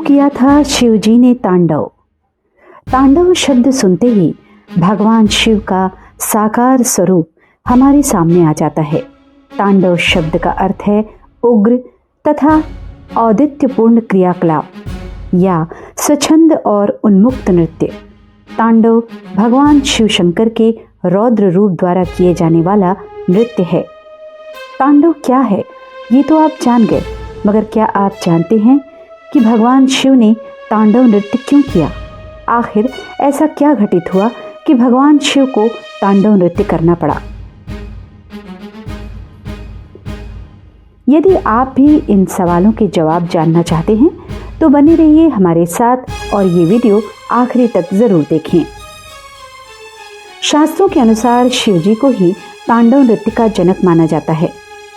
किया था शिवजी ने तांडव। तांडव शब्द सुनते ही भगवान शिव का साकार स्वरूप हमारे सामने आ जाता है। तांडव शब्द का अर्थ है उग्र तथा औदित्यपूर्ण क्रियाकलाप या स्वच्छंद और उन्मुक्त नृत्य। तांडव भगवान शिव शंकर के रौद्र रूप द्वारा किए जाने वाला नृत्य है। तांडव क्या है ये तो आप जान गए, मगर क्या आप जानते हैं कि भगवान शिव ने तांडव नृत्य क्यों किया? आखिर ऐसा क्या घटित हुआ कि भगवान शिव को तांडव नृत्य करना पड़ा? यदि आप भी इन सवालों के जवाब जानना चाहते हैं तो बने रहिए हमारे साथ और ये वीडियो आखिरी तक जरूर देखें। शास्त्रों के अनुसार शिवजी को ही तांडव नृत्य का जनक माना जाता है,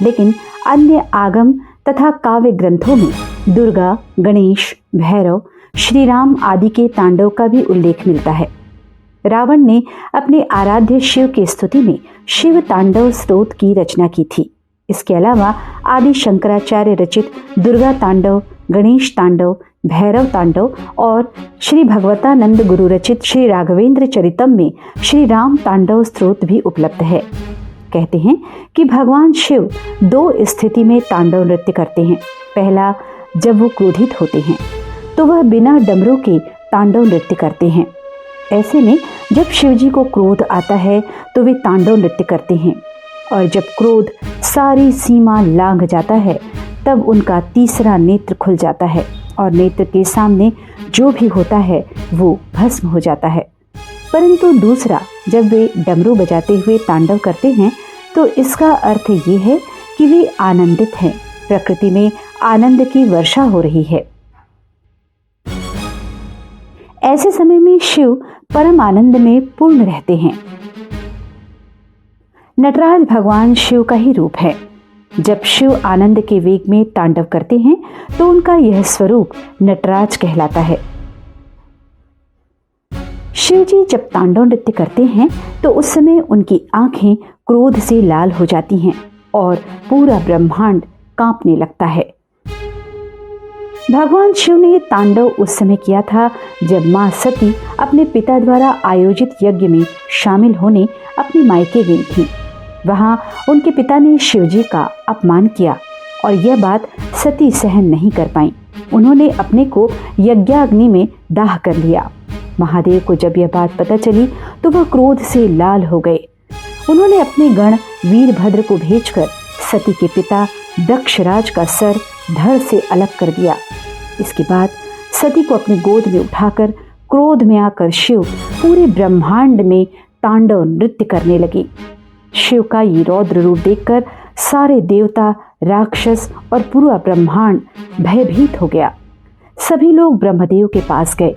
लेकिन अन्य आगम तथा काव्य ग्रंथों में दुर्गा, गणेश, भैरव, श्री राम आदि के तांडव का भी उल्लेख मिलता है। रावण ने अपने आराध्य शिव की स्तुति में शिव तांडव स्तोत्र की रचना की थी। इसके अलावा आदि शंकराचार्य रचित दुर्गा तांडव, गणेश तांडव, भैरव तांडव और श्री भगवतानंद गुरु रचित श्री राघवेंद्र चरितम में श्री राम तांडव स्तोत्र भी उपलब्ध है। कहते हैं कि भगवान शिव दो स्थिति में तांडव नृत्य करते हैं। पहला, जब वो क्रोधित होते हैं तो वह बिना डमरू के तांडव नृत्य करते हैं। ऐसे में जब शिवजी को क्रोध आता है तो वे तांडव नृत्य करते हैं, और जब क्रोध सारी सीमा लांघ जाता है तब उनका तीसरा नेत्र खुल जाता है और नेत्र के सामने जो भी होता है वो भस्म हो जाता है। परंतु दूसरा, जब वे डमरू बजाते हुए तांडव करते हैं तो इसका अर्थ ये है कि वे आनंदित हैं, प्रकृति में आनंद की वर्षा हो रही है। ऐसे समय में शिव परम आनंद में पूर्ण रहते हैं। नटराज भगवान शिव का ही रूप है। जब शिव आनंद के वेग में तांडव करते हैं तो उनका यह स्वरूप नटराज कहलाता है। शिव जी जब तांडव नृत्य करते हैं तो उस समय उनकी आंखें क्रोध से लाल हो जाती हैं और पूरा ब्रह्मांड कांपने लगता है। भगवान शिव ने तांडव उस समय किया था जब मां सती अपने पिता द्वारा आयोजित यज्ञ में शामिल होने अपनी मायके गई थी। वहां उनके पिता ने शिवजी का अपमान किया और यह बात सती सहन नहीं कर पाई। उन्होंने अपने को यज्ञाग्नि में दाह कर लिया। महादेव को जब यह बात पता चली तो वह क्रोध से लाल हो गए। उन्होंने अपने गण वीरभद्र को भेजकर सती के पिता दक्षराज का सर धड़ से अलग कर दिया। इसके बाद सती को अपनी गोद में उठाकर क्रोध में आकर शिव पूरे ब्रह्मांड में तांडव नृत्य करने लगे। शिव का ये रौद्र रूप देखकर सारे देवता, राक्षस और पूरा ब्रह्मांड भयभीत हो गया। सभी लोग ब्रह्मदेव के पास गए।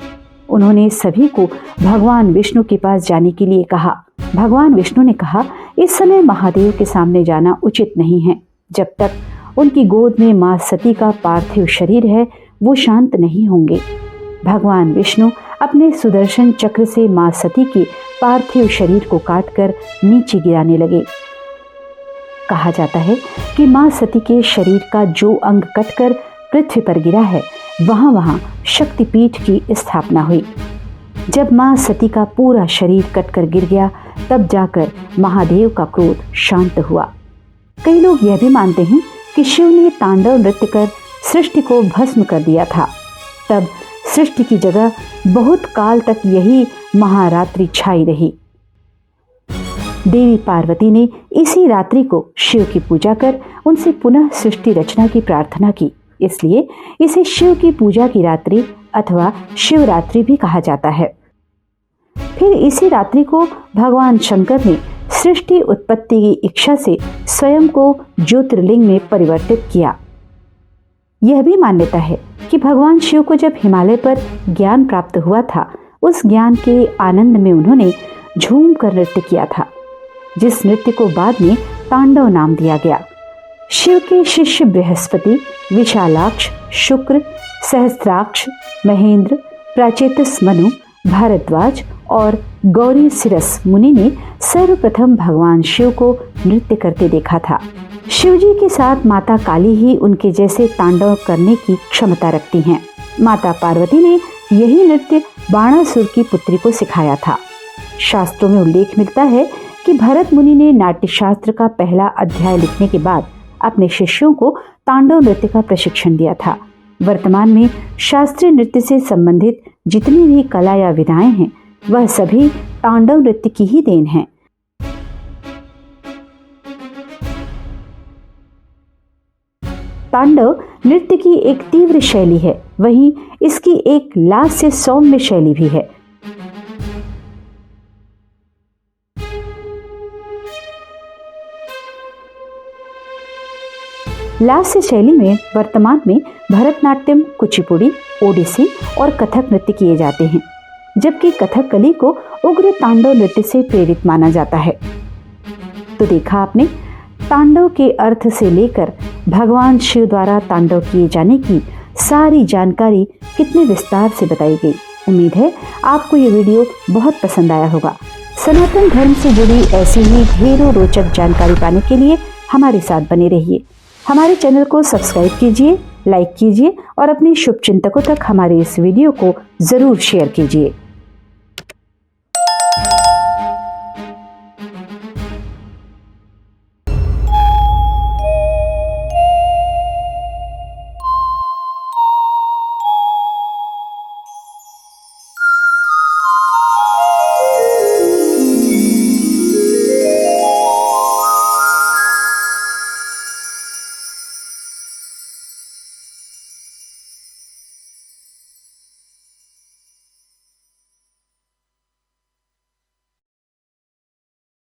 उन्होंने सभी को भगवान विष्णु के पास जाने के लिए कहा। भगवान विष्णु ने कहा, इस समय महादेव के सामने जाना उचित नहीं है। जब तक उनकी गोद में मां सती का पार्थिव शरीर है वो शांत नहीं होंगे। भगवान विष्णु अपने सुदर्शन चक्र से मां सती के पार्थिव शरीर को काटकर नीचे गिराने लगे। कहा जाता है कि मां सती के शरीर का जो अंग कटकर पृथ्वी पर गिरा है वहां वहां शक्तिपीठ की स्थापना हुई। जब मां सती का पूरा शरीर कटकर गिर गया तब जाकर महादेव का क्रोध शांत हुआ। कई लोग यह भी मानते हैं कि शिव ने तांडव नृत्य कर सृष्टि को भस्म कर दिया था। तब सृष्टि की जगह बहुत काल तक यही महारात्रि छाई रही। देवी पार्वती ने इसी रात्रि को शिव की पूजा कर उनसे पुनः सृष्टि रचना की प्रार्थना की। इसलिए इसे शिव की पूजा की रात्रि अथवा शिवरात्रि भी कहा जाता है। फिर इसी रात्रि को भगवान शंकर ने सृष्टि उत्पत्ति की इच्छा से स्वयं को ज्योतिर्लिंग में परिवर्तित किया। यह भी मान्यता है कि भगवान शिव को जब हिमालय पर ज्ञान प्राप्त हुआ था उस ज्ञान के आनंद में उन्होंने झूम कर नृत्य किया था, जिस नृत्य को बाद में तांडव नाम दिया गया। शिव के शिष्य बृहस्पति, विशालाक्ष, शुक्र, सहस्त्राक्ष, महेंद्र, प्राचेतस मनु, भारद्वाज और गौरी सिरस मुनि ने सर्वप्रथम भगवान शिव को नृत्य करते देखा था। शिवजी के साथ माता काली ही उनके जैसे तांडव करने की क्षमता रखती हैं। माता पार्वती ने यही नृत्य बाणासुर की पुत्री को सिखाया था। शास्त्रों में उल्लेख मिलता है कि भरत मुनि ने नाट्य शास्त्र का पहला अध्याय लिखने के बाद अपने शिष्यों को तांडव नृत्य का प्रशिक्षण दिया था। वर्तमान में शास्त्रीय नृत्य से संबंधित जितनी भी कला या विधाएं हैं वह सभी तांडव नृत्य की ही देन है। तांडव नृत्य की एक तीव्र शैली है, वहीं इसकी एक लास्य सौम्य शैली भी है। लास्य शैली में वर्तमान में भरतनाट्यम, कुचिपुड़ी, ओडिसी और कथक नृत्य किए जाते हैं, जबकि कथकली को उग्र तांडव नृत्य से प्रेरित माना जाता है। तो देखा आपने, तांडव के अर्थ से लेकर भगवान शिव द्वारा तांडव किए जाने की सारी जानकारी कितने विस्तार से बताई गई। उम्मीद है आपको ये वीडियो बहुत पसंद आया होगा। सनातन धर्म से जुड़ी ऐसी ही ढेरों रोचक जानकारी पाने के लिए हमारे साथ बने रहिए। हमारे चैनल को सब्सक्राइब कीजिए, लाइक कीजिए और अपने शुभचिंतकों तक हमारे इस वीडियो को जरूर शेयर कीजिए।